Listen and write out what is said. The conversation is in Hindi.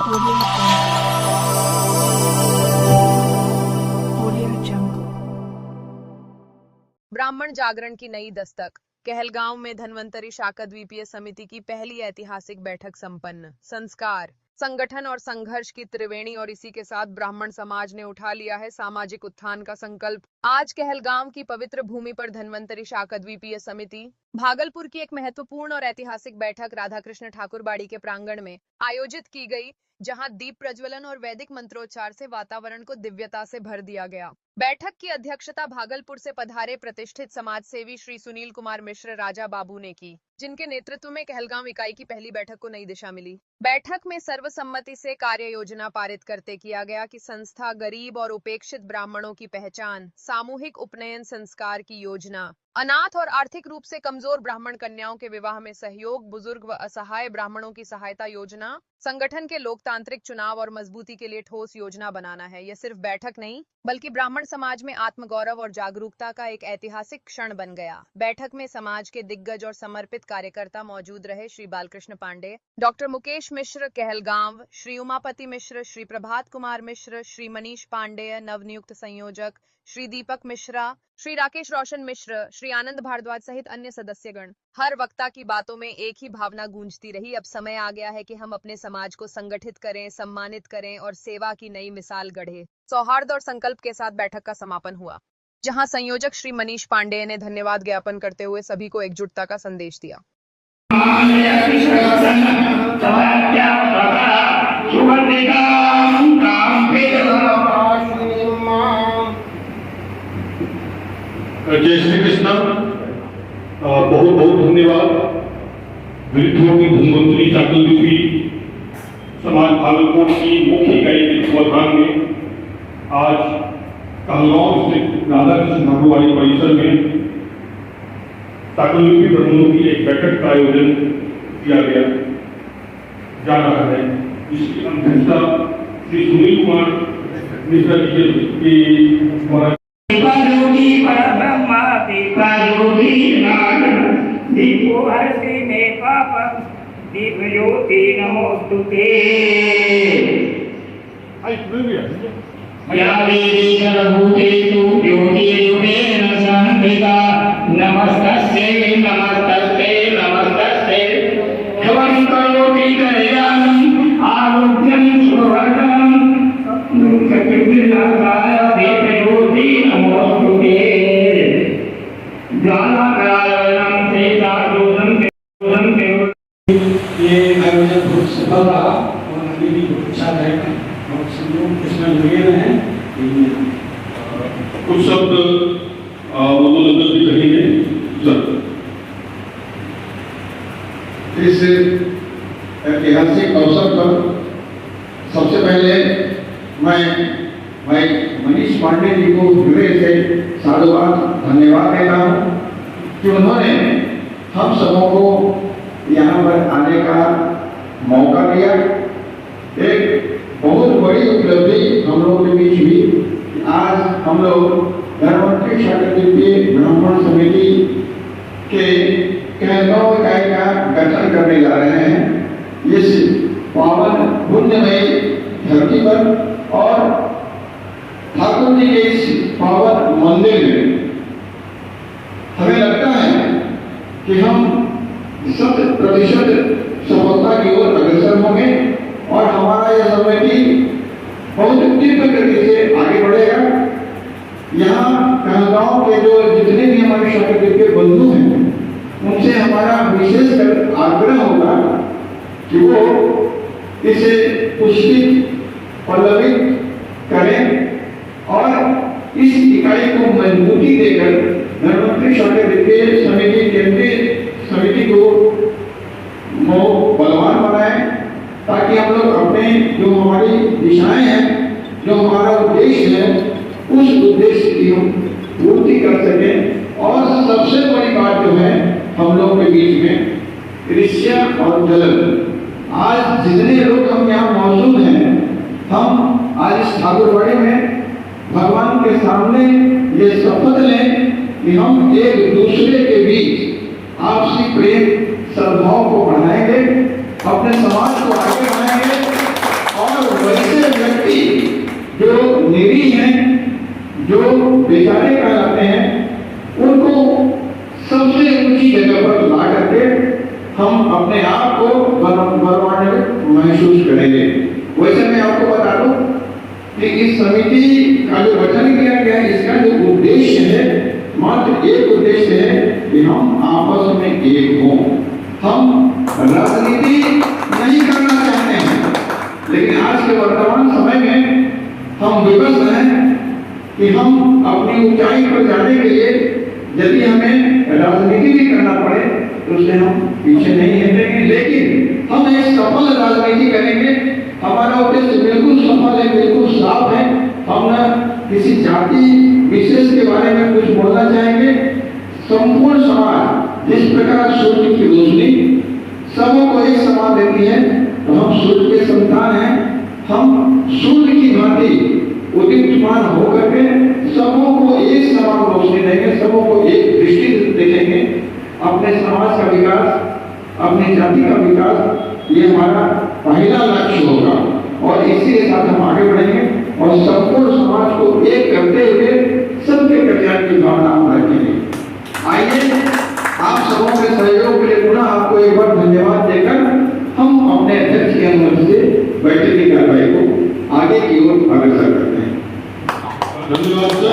Audio Jungle. ब्राह्मण जागरण की नई दस्तक। कहलगांव में धन्वंतरी शाकद्वीपीय समिति की पहली ऐतिहासिक बैठक संपन्न। संस्कार, संगठन और संघर्ष की त्रिवेणी और इसी के साथ ब्राह्मण समाज ने उठा लिया है सामाजिक उत्थान का संकल्प। आज कहलगांव की पवित्र भूमि पर धन्वंतरी शाकद्वीपीय समिति भागलपुर की एक महत्वपूर्ण और ऐतिहासिक बैठक राधाकृष्ण ठाकुर बाड़ी के प्रांगण में आयोजित की गई, जहां दीप प्रज्वलन और वैदिक मंत्रोच्चार से वातावरण को दिव्यता से भर दिया गया। बैठक की अध्यक्षता भागलपुर से पधारे प्रतिष्ठित समाजसेवी श्री सुनील कुमार मिश्र राजा बाबू ने की, जिनके नेतृत्व में कहलगांव इकाई की पहली बैठक को नई दिशा मिली। बैठक में सर्वसम्मति से कार्य योजना पारित करते किया गया कि संस्था गरीब और उपेक्षित ब्राह्मणों की पहचान, सामूहिक उपनयन संस्कार की योजना, अनाथ और आर्थिक रूप से कमजोर ब्राह्मण कन्याओं के विवाह में सहयोग, बुजुर्ग व असहाय ब्राह्मणों की सहायता योजना, संगठन के लोकतांत्रिक चुनाव और मजबूती के लिए ठोस योजना बनाना है। यह सिर्फ बैठक नहीं, बल्कि ब्राह्मण समाज में आत्मगौरव और जागरूकता का एक ऐतिहासिक क्षण बन गया। बैठक में समाज के दिग्गज और समर्पित कार्यकर्ता मौजूद रहे। श्री बालकृष्ण पांडे, डॉक्टर मुकेश मिश्र कहलगांव, श्री उमापति मिश्र, श्री प्रभात कुमार मिश्र, श्री मनीष पांडेय नवनियुक्त संयोजक, श्री दीपक मिश्रा, श्री राकेश रोशन मिश्र, श्री आनंद भारद्वाज सहित अन्य सदस्यगण। हर वक्ता की बातों में एक ही भावना गूंजती रही, अब समय आ गया है कि हम अपने समाज को संगठित करें, सम्मानित करें और सेवा की नई मिसाल गढ़े। सौहार्द और संकल्प के साथ बैठक का समापन हुआ, जहां संयोजक श्री मनीष पांडेय ने धन्यवाद ज्ञापन करते हुए सभी को एकजुटता का संदेश दिया। जय श्री कृष्ण। बहुत बहुत धन्यवाद। विद्रोह की धन्वंतरी शाकद्वीपी समाज भागलपुर की मुख्य इकाई के तत्वाधान में आज कहलगांव स्थित राधाकृष्ण ठाकुर बाड़ी परिसर में शाकद्वीपी ब्राह्मणों की एक बैठक का आयोजन किया गया जा रहा है, जिसकी अध्यक्षता श्री सुनील कुमार मिश्रा जी के परब्रह्मा दीपज्योति नाद दीपो हर्षि में पापम दीपज्योति नमोस्तुते। या देवी सर्वभूतेषु ज्योतिरूपेण संस्थिता नमस्तस्यै नमस्तस्यै नमस्तस्यै भवं करोति कल्याणं आरोग्यं सुवर्णं दुःखविनाशाय दीपज्योति नमोस्तुते। ज्ञानागारं तेजारूपं ये आयोजन बहुत सफल रहा और आगे भी बहुत अच्छा रहेगा और सब लोग इसमें लगे रहे। कुछ शब्द मनोरंजन भी कहेंगे सर। इस ऐतिहासिक अवसर पर सबसे पहले मैं भाई मनीष पांडे जी को हृदय से साधुवाद धन्यवाद देता हूँ कि उन्होंने हम सबों को यहाँ पर आने का मौका दिया। एक बहुत बड़ी उपलब्धि हम लोगों के बीच हुई। आज हम लोग धन्वंतरी शाकद्वीपीय ब्राह्मण समिति के कहलगांव इकाई का गठन करने जा रहे हैं। इस पावन पुण्यमयी धरती पर और ठाकुर जी के इस पावन मंदिर में हमें लगता है कि हम 100% सफलता की ओर अग्रसर होंगे और हमारा यह समिति बहुत तीव्र गति से आगे बढ़ेगा। यहाँ कहलगांव के जो जितने भी हमारे शाकद्वीप के बंधु हैं, उनसे हमारा विशेष आग्रह होगा कि वो इसे पुष्पित पल्लवित करें और इस इकाई को मजबूती देकर धन्वंतरी शाकद्वीपीय समिति केंद्रीय समिति को बलवान बनाए, ताकि हम लोग अपने जो हमारी दिशाएं हैं, जो हमारा उद्देश्य है, उस उद्देश्य की हम पूर्ति कर सकें। और सबसे बड़ी बात जो है हम लोग के बीच में ईर्ष्या और जलन। आज जितने लोग हम यहाँ मौजूद हैं, हम आज इस ठाकुरबाड़ी में भगवान के सामने ये शपथ लें कि हम एक दूसरे के बीच आपसी प्रेम सद्भाव को बढ़ाएंगे, अपने समाज को आगे बढ़ाएंगे और बेचारे कहलाते हैं उनको सबसे ऊंची जगह पर ला करके हम अपने आप को गौरवान्वित महसूस करेंगे। वैसे मैं आपको बता दूं कि इस समिति का जो गठन किया गया है, इसका जो उद्देश्य है, मात्र एक उद्देश्य है कि हम आपस में एक हों। हम राजनीति नहीं करना चाहते हैं, लेकिन आज के वर्तमान समय में हम विवश हैं कि हम अपनी ऊंचाई पर जाने के लिए यदि हमें राजनीति भी करना पड़े तो उससे हम पीछे नहीं हटेंगे, लेकिन हम एक सफल राजनीति करेंगे। हमारा उद्देश्य बिल्कुल सफल है, बिल्कुल साफ है। हम न किसी जाति विशेष के बारे में कुछ बोलना चाहेंगे। संपूर्ण समाज जिस प्रकार सूर्य की रोशनी सबों को एक समान देती है, तो हम सूर्य के संतान हैं। हम सूर्य की भांति उदीप्तमान होकर के सबों को एक समान रोशनी देंगे, सबों को एक दृष्टि देखेंगे। अपने समाज का विकास, अपनी जाति का विकास, ये हमारा पहला लक्ष्य होगा और इसी के साथ हम आगे बढ़ेंगे और संपूर्ण समाज को एक करते हुए सबके कल्याण की भावना हम रखेंगे। आइए आप सबों के सहयोग के लिए पुनः आपको एक बार धन्यवाद देकर हम अपने अध्यक्ष की अनुमति से बैठक की कार्रवाई को आगे की ओर अग्रसर करते हैं। धन्यवाद।